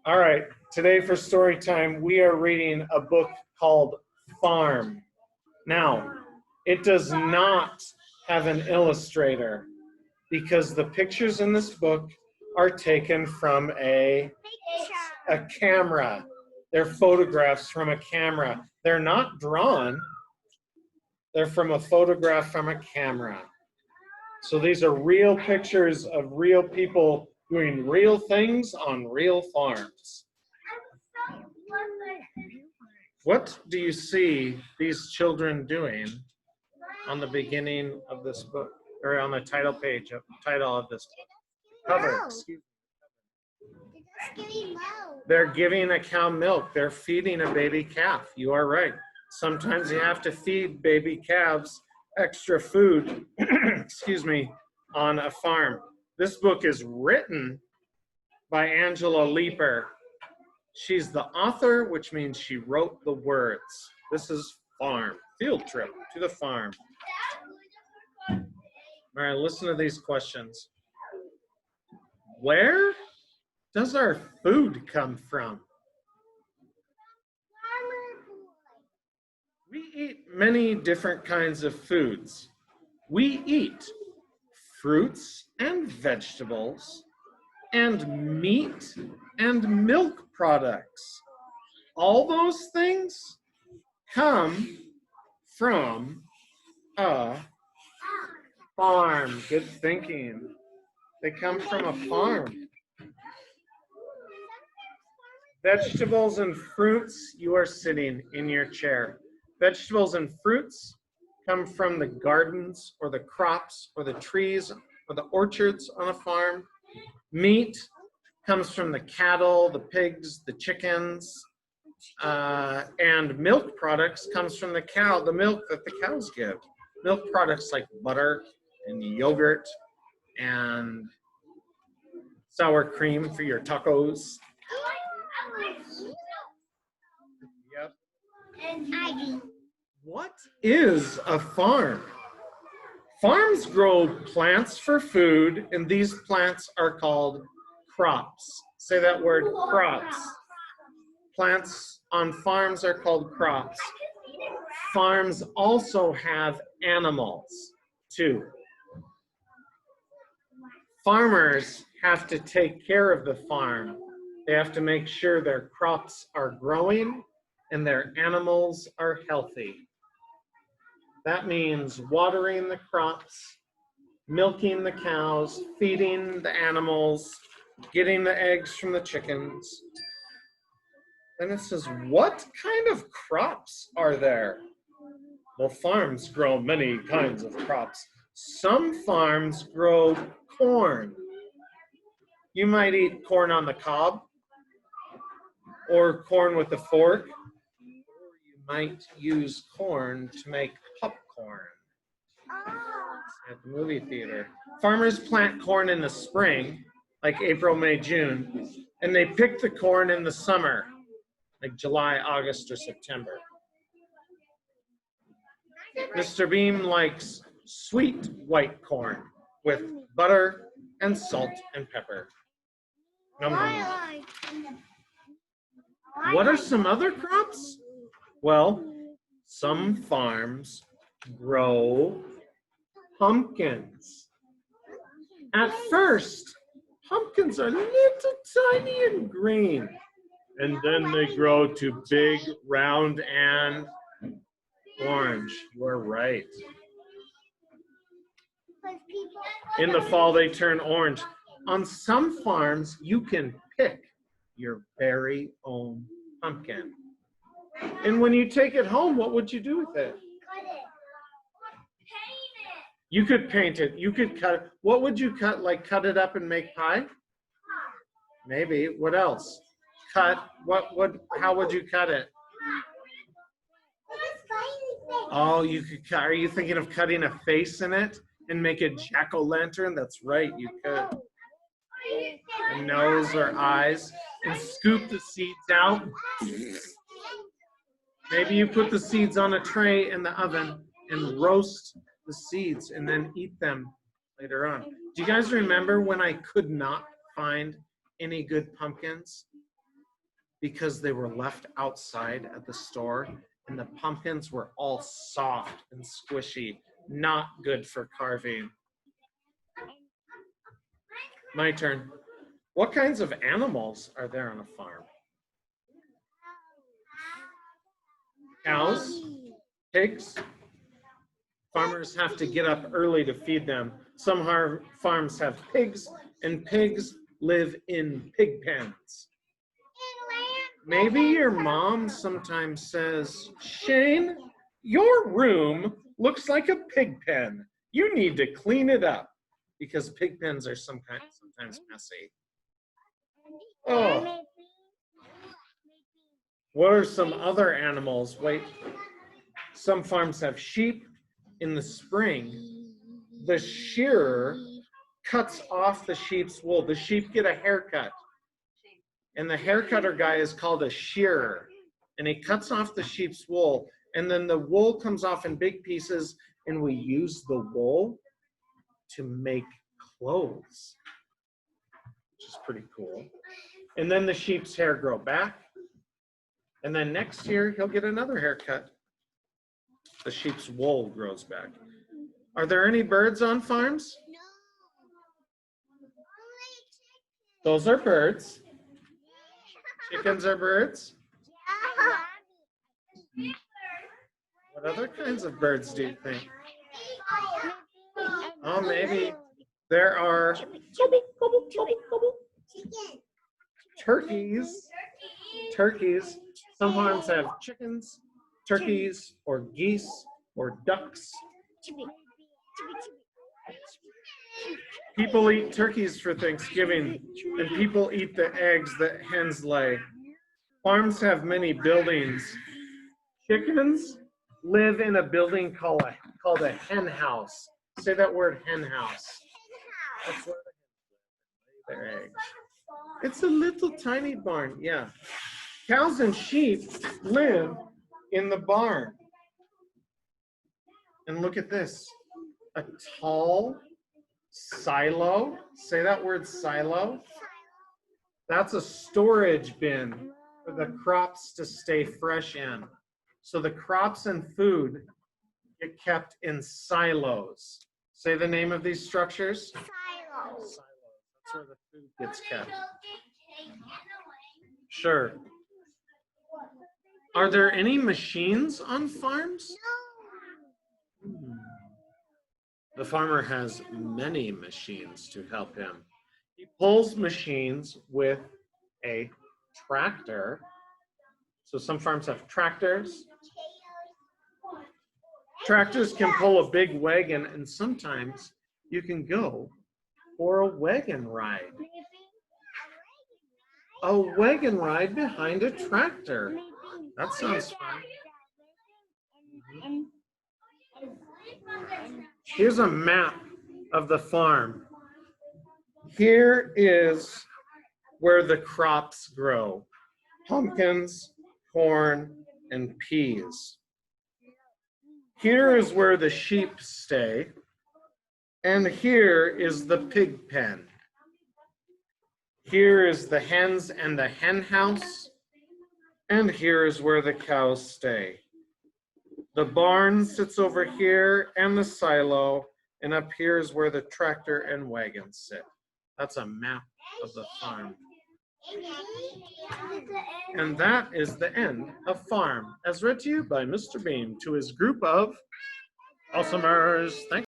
All right, today for story time, we are reading a book called Farm. Now, it does not have an illustrator because the pictures in this book are taken from a camera. They're photographs from a camera. They're not drawn. They're from a photograph from a camera. So these are real pictures of real people doing real things on real farms. What do you see these children doing on the beginning of this book, or on the title page of title of this cover? They're giving a cow milk. They're feeding a baby calf. You are right. Sometimes you have to feed baby calves extra food, excuse me, on a farm. This book is written by Angela Leeper. She's the author, which means she wrote the words. This is Farm, field trip to the farm. All right, listen to these questions. Where does our food come from? We eat many different kinds of foods. We eat fruits and vegetables and meat and milk products. All those things come from a farm. Good thinking. They come from a farm. Vegetables and fruits, you are sitting in your chair. Vegetables and fruits come from the gardens or the crops or the trees or the orchards on a farm. Meat comes from the cattle, the pigs, the chickens, and milk products comes from the cow, the milk that the cows give. Milk products like butter and yogurt and sour cream for your tacos. Yep. What is a farm? Farms grow plants for food, and these plants are called crops. Say that word, crops. Plants on farms are called crops. Farms also have animals, too. Farmers have to take care of the farm. They have to make sure their crops are growing and their animals are healthy. That means watering the crops, milking the cows, feeding the animals, getting the eggs from the chickens. And it says, what kind of crops are there? Well, farms grow many kinds of crops. Some farms grow corn. You might eat corn on the cob, or corn with a fork, or you might use corn to make popcorn at the movie theater. Farmers plant corn in the spring, like April, May, June, and they pick the corn in the summer, like July, August, or September. Mr. Beam likes sweet white corn with butter and salt and pepper. Nom, nom, nom. What are some other crops? Well, some farms grow pumpkins. At first, pumpkins are little tiny and green, and then they grow to big, round, and orange. You are right. In the fall, they turn orange. On some farms, you can pick your very own pumpkin. And when you take it home, what would you do with it? Cut it. Paint it. You could paint it. You could cut it. What would you cut? Like cut it up and make pie? Maybe. What else? Cut. How would you cut it? Oh, you could cut. Are you thinking of cutting a face in it and make a jack-o'-lantern? That's right, you could. A nose or eyes, and scoop the seeds out. Maybe you put the seeds on a tray in the oven and roast the seeds and then eat them later on. Do you guys remember when I could not find any good pumpkins? because they were left outside at the store and the pumpkins were all soft and squishy, not good for carving. My turn. What kinds of animals are there on a farm? Cows, pigs. Farmers have to get up early to feed them. Some farms have pigs, and pigs live in pig pens. Maybe your mom sometimes says, Shane, your room looks like a pig pen. You need to clean it up, because pig pens are sometimes messy. Oh, what are some other animals? Wait, some farms have sheep. In the spring, the shearer cuts off the sheep's wool. The sheep get a haircut. And the haircutter guy is called a shearer. And he cuts off the sheep's wool. And then the wool comes off in big pieces. And we use the wool to make clothes, which is pretty cool. And then the sheep's hair grow back. And then next year, he'll get another haircut. The sheep's wool grows back. Are there any birds on farms? No. Those are birds. Chickens are birds. What other kinds of birds do you think? Oh, maybe there are turkeys. Turkeys. Some farms have chickens, turkeys, or geese, or ducks. People eat turkeys for Thanksgiving, and people eat the eggs that hens lay. Farms have many buildings. Chickens live in a building called a hen house. Say that word, hen house. That's where they lay their eggs. It's a little tiny barn, yeah. Cows and sheep live in the barn. And look at this, a tall silo. Say that word, silo. That's a storage bin for the crops to stay fresh in. So the crops and food get kept in silos. Say the name of these structures. Silos. That's where the food gets kept. Sure. Are there any machines on farms? No. The farmer has many machines to help him. He pulls machines with a tractor. So some farms have tractors. Tractors can pull a big wagon, and sometimes you can go for a wagon ride. A wagon ride behind a tractor. That sounds fun. Here's a map of the farm. Here is where the crops grow. Pumpkins, corn, and peas. Here is where the sheep stay. And here is the pig pen. Here is the hens and the hen house. And here is where the cows stay. The barn sits over here and the silo, and up here is where the tractor and wagons sit. That's a map of the farm. And that is the end of Farm, as read to you by Mr. Beam to his group of awesomers. Thank